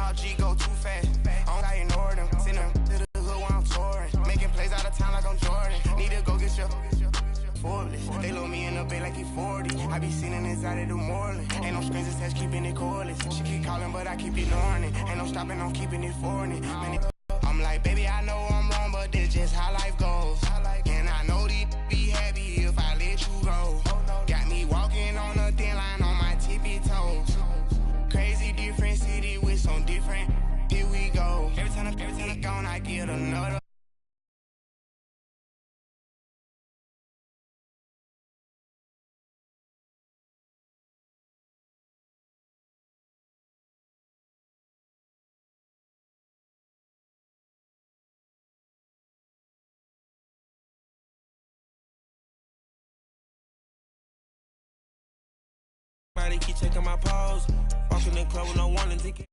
How G go too fast. I ignore them. Send them to the hood while I'm touring. Making plays out of town like I'm Jordan. Need to go get your Forbes. They load me in the bay like he 40. I be sitting inside of the Moreland. Ain't no strings attached, keeping it cordless. She keep calling, but I keep ignoring it. Ain't no stopping, I'm keeping it for it. I'm like, baby, I know I'm wrong, but this just how life goes. And I know these be happy if I let you go. Got me walking on a thin line on my tippy toes. Crazy different city with some different. Here we go. Every time I gone, I get another. They keep taking my pause. Walking in the club with no warning ticket.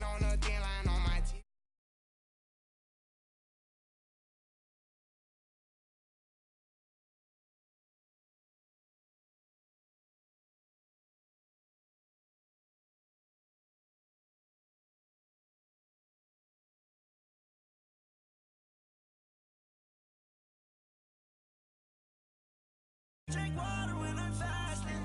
On a thin line on my teeth. Drink water when I'm fasting.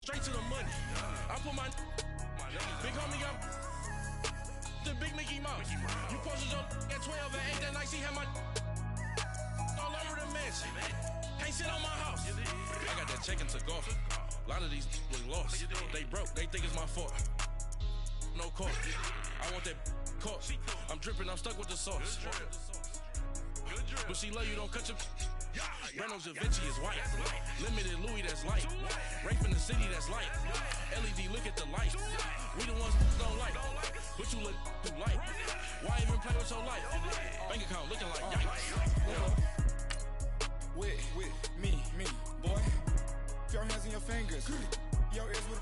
Straight to the money. I put my big homie up. The big Mickey Mouse. You posted your at 12 and 8 that night. She had my all over the mansion. Can't sit on my house. I got that check and took off. A lot of these was lost. They broke. They think it's my fault. No cost. I want that caught. I'm dripping. I'm stuck with the sauce. But she love you. Don't cut your. Brando Da Vinci is white. Limited Louis, that's light. Rape in the city, that's light. LED, look at the light. We the ones who don't like. But you look too light. Why even play with your life? Bank account looking like yikes. With me, boy. Your hands and your fingers. Your ears with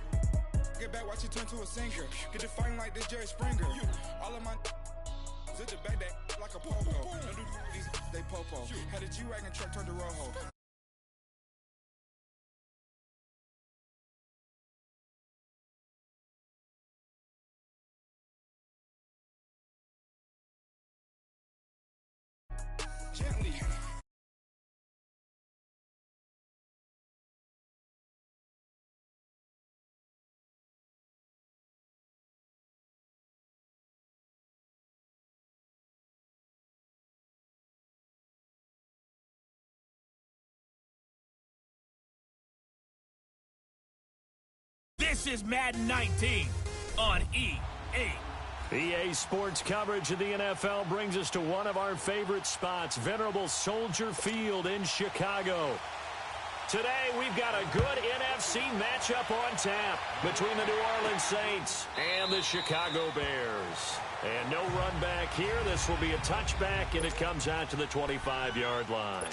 get back, watch you turn to a singer. Get the fighting like this Jerry Springer. All of my zip the back that like a popo. Don't do these they popo. Had a G-Wagon truck turned to Rojo. Gently. This is Madden 19 on EA. EA Sports coverage of the NFL brings us to one of our favorite spots, venerable Soldier Field in Chicago. Today, we've got a good NFC matchup on tap between the New Orleans Saints and the Chicago Bears. And no run back here. This will be a touchback, and it comes out to the 25-yard line.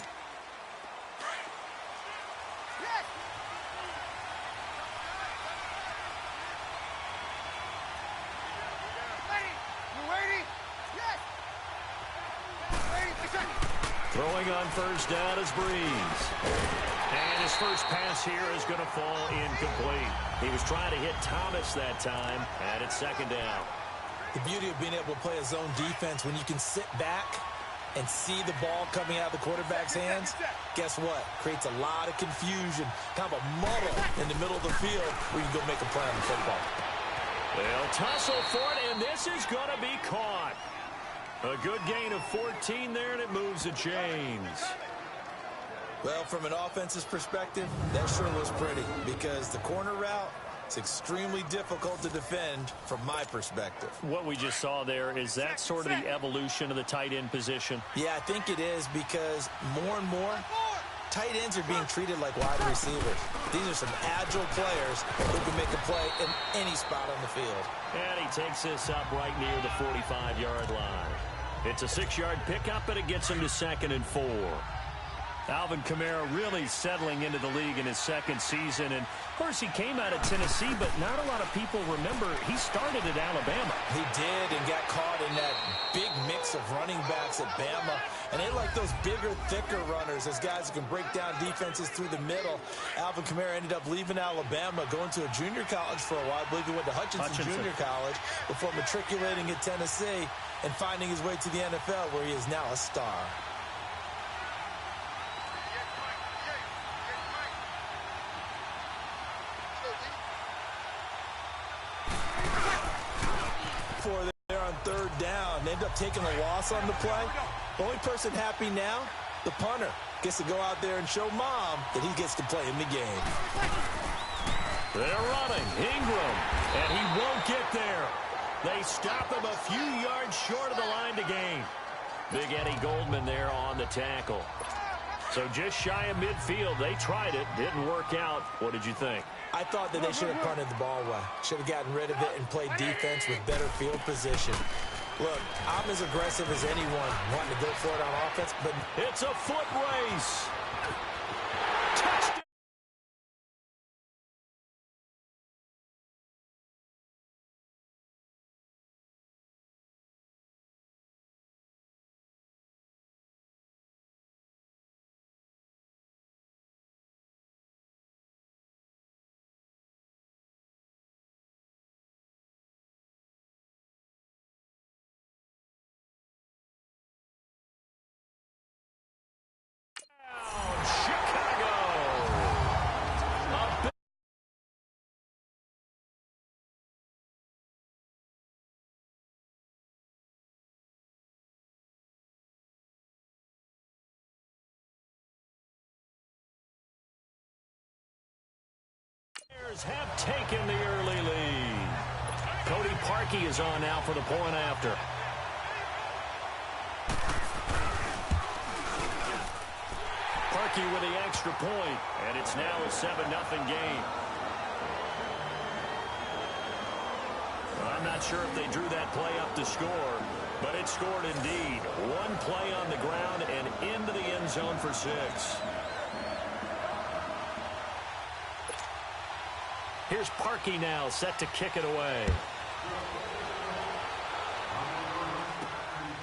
Throwing on first down is Breeze. And his first pass here is going to fall incomplete. He was trying to hit Thomas that time, and it's second down. The beauty of being able to play a zone defense when you can sit back and see the ball coming out of the quarterback's hands, guess what? Creates a lot of confusion, kind of a muddle in the middle of the field where you can go make a play on the football. They'll tussle for it, and this is going to be caught. A good gain of 14 there, and it moves the chains. Well, from an offense's perspective, that sure was pretty because the corner route is extremely difficult to defend from my perspective. What we just saw there, is that sort of the evolution of the tight end position? Yeah, I think it is because more and more, tight ends are being treated like wide receivers. These are some agile players who can make a play in any spot on the field. And he takes this up right near the 45-yard line. It's a 6-yard pickup, and it gets him to 2nd and 4. Alvin Kamara really settling into the league in his second season. And, of course, he came out of Tennessee, but not a lot of people remember he started at Alabama. He did and got caught in that big mix of running backs at Bama. And they like those bigger, thicker runners, those guys who can break down defenses through the middle. Alvin Kamara ended up leaving Alabama, going to a junior college for a while. I believe he went to Hutchinson Junior College before matriculating at Tennessee and finding his way to the NFL, where he is now a star. They're on third down. They end up taking a loss on the play. The only person happy now, the punter, gets to go out there and show mom that he gets to play in the game. They're running. Ingram, and he won't get there. They stop him a few yards short of the line to gain. Big Eddie Goldman there on the tackle. So just shy of midfield. They tried it. Didn't work out. What did you think? I thought that they should have punted the ball away. Should have gotten rid of it and played defense with better field position. Look, I'm as aggressive as anyone wanting to go for it on offense, but it's a foot race. Touchdown. Have taken the early lead. Cody Parkey is on now for the point after. Parkey with the extra point, and it's now a 7-0 game. I'm not sure if they drew that play up to score, but it scored indeed. One play on the ground and into the end zone for 6. Here's Parkey now, set to kick it away.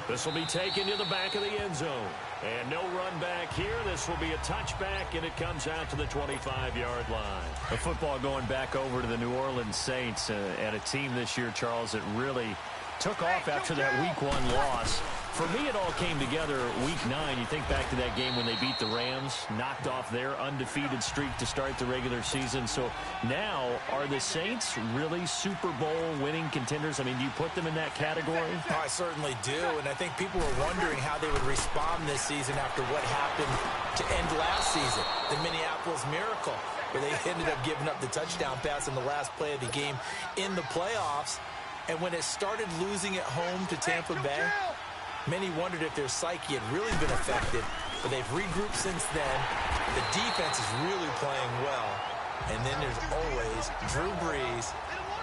This will be taken to the back of the end zone. And no run back here. This will be a touchback, and it comes out to the 25-yard line. The football going back over to the New Orleans Saints, and a team this year, Charles, that really took off after that Week 1 loss. For me, it all came together Week 9. You think back to that game when they beat the Rams, knocked off their undefeated streak to start the regular season. So now, are the Saints really Super Bowl winning contenders? I mean, do you put them in that category? Oh, I certainly do, and I think people were wondering how they would respond this season after what happened to end last season, the Minneapolis Miracle, where they ended up giving up the touchdown pass in the last play of the game in the playoffs. And when it started losing at home to Tampa Bay, many wondered if their psyche had really been affected, but they've regrouped since then. The defense is really playing well. And then there's always Drew Brees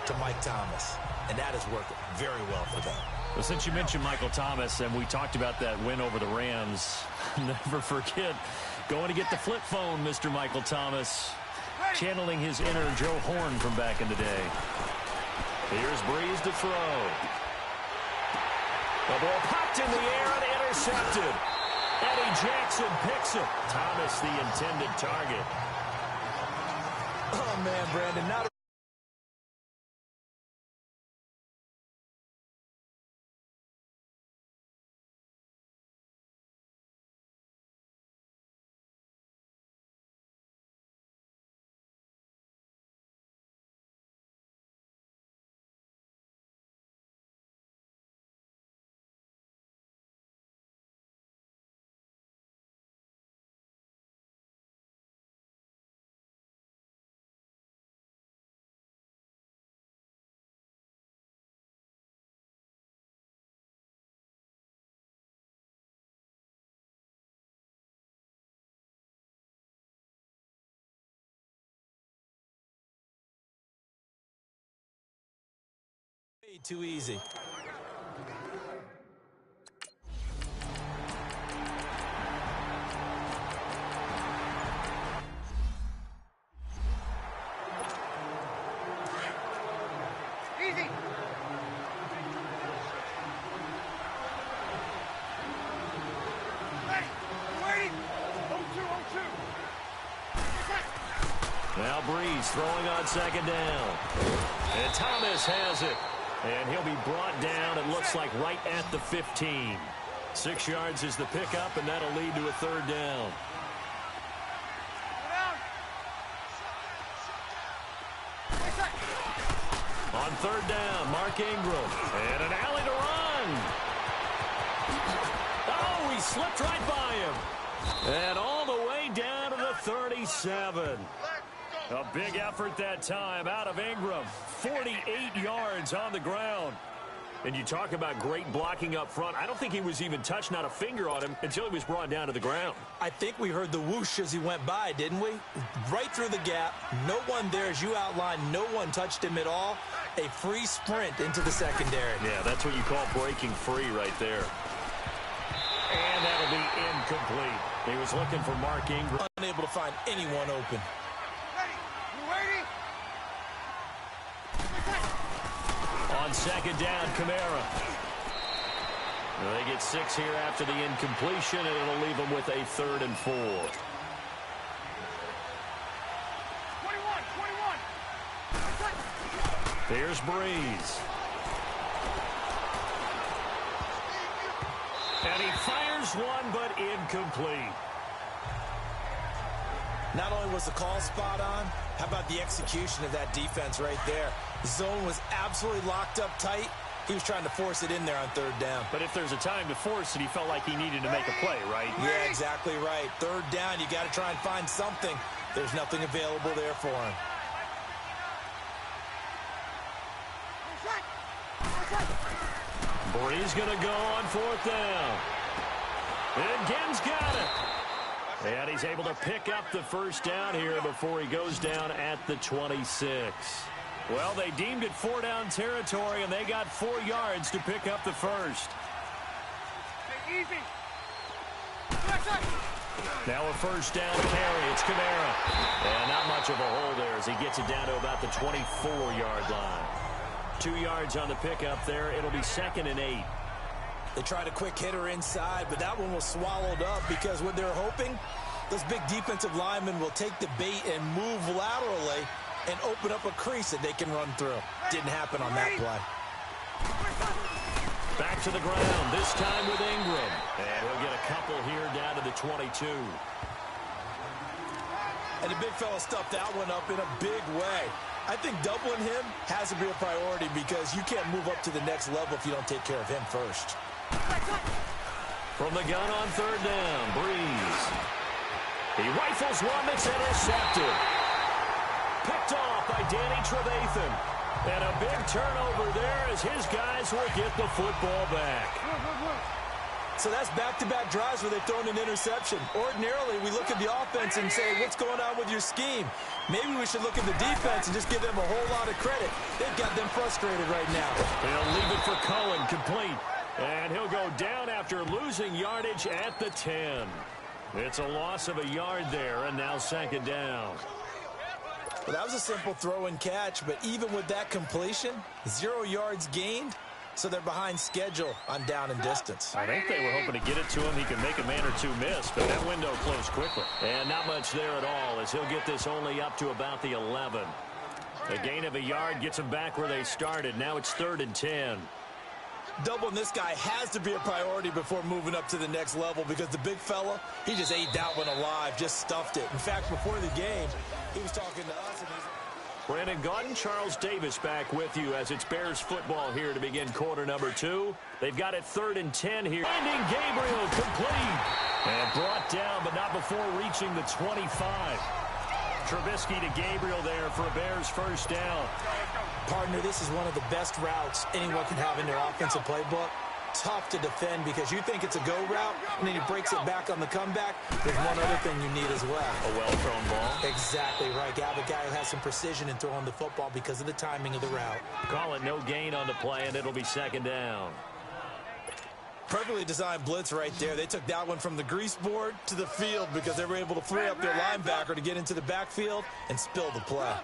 to Mike Thomas, and that has worked very well for them. Well, since you mentioned Michael Thomas, and we talked about that win over the Rams, never forget going to get the flip phone, Mr. Michael Thomas, channeling his inner Joe Horn from back in the day. Here's Brees to throw. The ball popped in the air and intercepted. Eddie Jackson picks it. Thomas, the intended target. Oh, man, Brandon, not a too easy. Easy. Ready. Waiting. 0-2. Now Brees throwing on second down. And Thomas has it. And he'll be brought down, it looks like, right at the 15. 6 yards is the pickup, and that'll lead to a third down. On third down, Mark Ingram. And an alley to run. Oh, he slipped right by him. And all the way down to the 37. A big effort that time out of Ingram. 48 yards on the ground. And you talk about great blocking up front. I don't think he was even touched, not a finger on him, until he was brought down to the ground. I think we heard the whoosh as he went by, didn't we? Right through the gap. No one there, as you outlined. No one touched him at all. A free sprint into the secondary. Yeah, that's what you call breaking free right there. And that'll be incomplete. He was looking for Mark Ingram. Unable to find anyone open. On second down, Kamara. They get 6 here after the incompletion, and it'll leave them with a 3rd and 4. 21. Here's Brees. And he fires one, but incomplete. Not only was the call spot on, how about the execution of that defense right there? The zone was absolutely locked up tight. He was trying to force it in there on third down. But if there's a time to force it, he felt like he needed to make a play, right? Yeah, exactly right. Third down, you got to try and find something. There's nothing available there for him. Brees going to go on 4th down. And Gibbs got it. And he's able to pick up the first down here before he goes down at the 26. Well, they deemed it 4-down territory, and they got 4 yards to pick up the first. Easy. Now a first down carry. It's Kamara. And not much of a hole there as he gets it down to about the 24-yard line. 2 yards on the pickup there. It'll be 2nd and 8. They tried a quick hitter inside, but that one was swallowed up because what they're hoping, those big defensive linemen will take the bait and move laterally and open up a crease that they can run through. Didn't happen on that play. Back to the ground, this time with Ingram. And he'll get a couple here down to the 22. And the big fella stuffed that one up in a big way. I think doubling him has to be a priority because you can't move up to the next level if you don't take care of him first. From the gun on 3rd down, Breeze. He rifles one that's intercepted. Picked off by Danny Trevathan. And a big turnover there as his guys will get the football back. So that's back-to-back drives where they've thrown an interception. Ordinarily, we look at the offense and say, what's going on with your scheme? Maybe we should look at the defense and just give them a whole lot of credit. They've got them frustrated right now. He'll leave it for Cohen, complete. And he'll go down after losing yardage at the 10. It's a loss of a yard there, and now 2nd down. Well, that was a simple throw and catch, but even with that completion, 0 yards gained, so they're behind schedule on down and distance. I think they were hoping to get it to him. He could make a man or two miss, but that window closed quickly. And not much there at all as he'll get this only up to about the 11. A gain of a yard gets them back where they started. Now it's 3rd and 10. Doubling this guy has to be a priority before moving up to the next level because the big fella, he just ate that one alive, just stuffed it. In fact, before the game, he was talking to us. And Brandon Gaudin, Charles Davis back with you as it's Bears football here to begin quarter number 2. They've got it 3rd and 10 here. Finding Gabriel complete. And brought down, but not before reaching the 25. Trubisky to Gabriel there for a Bears first down. Partner, this is one of the best routes anyone can have in their offensive playbook. Tough to defend because you think it's a go route, and then he breaks it back on the comeback. There's one other thing you need as well. A well-thrown ball. Exactly right. You have a guy who has some precision in throwing the football because of the timing of the route. Call it no gain on the play, and it'll be 2nd down. Perfectly designed blitz right there. They took that one from the grease board to the field because they were able to free up their linebacker to get into the backfield and spill the play.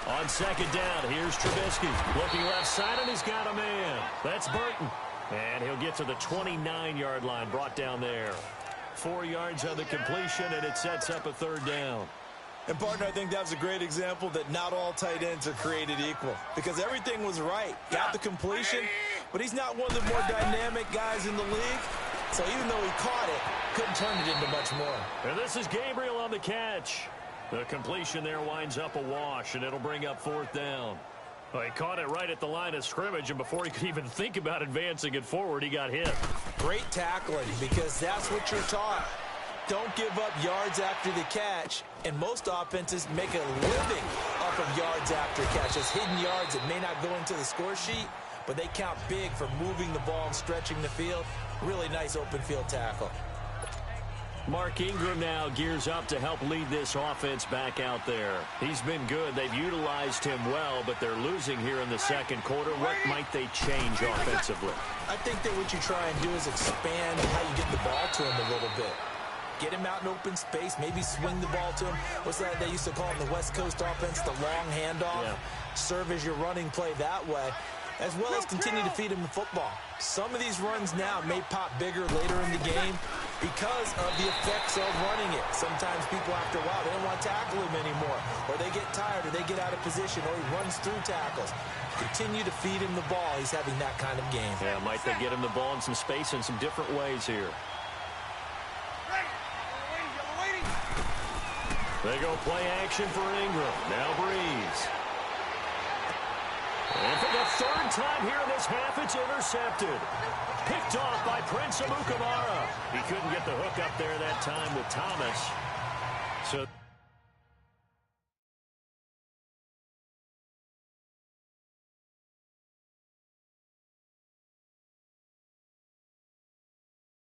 On 2nd down, here's Trubisky. Looking left side, and he's got a man. That's Burton. And he'll get to the 29-yard line, brought down there. 4 yards on the completion, and it sets up a 3rd down. And, partner, I think that was a great example that not all tight ends are created equal because everything was right. Got the completion, but he's not one of the more dynamic guys in the league. So even though he caught it, couldn't turn it into much more. And this is Gabriel on the catch. The completion there winds up a wash, and it'll bring up 4th down. Well, he caught it right at the line of scrimmage, and before he could even think about advancing it forward, he got hit. Great tackling because that's what you're taught. Don't give up yards after the catch, and most offenses make a living off of yards after catch. Those hidden yards that may not go into the score sheet, but they count big for moving the ball and stretching the field. Really nice open field tackle. Mark Ingram now gears up to help lead this offense back out there. He's been good. They've utilized him well, but they're losing here in the 2nd quarter. What might they change offensively? I think that what you try and do is expand how you get the ball to him a little bit. Get him out in open space, maybe swing the ball to him. What's that they used to call in the West Coast offense, the long handoff? Yeah. Serve as your running play that way, as well as continue to feed him the football. Some of these runs now may pop bigger later in the game because of the effects of running it. Sometimes people, after a while, they don't want to tackle him anymore, or they get tired, or they get out of position, or he runs through tackles. Continue to feed him the ball. He's having that kind of game. Yeah, might they get him the ball in some space in some different ways here. They go play action for Ingram. Now Breeze. And for the 3rd time here in this half, it's intercepted. Picked off by Prince Amukamara. He couldn't get the hook up there that time with Thomas. So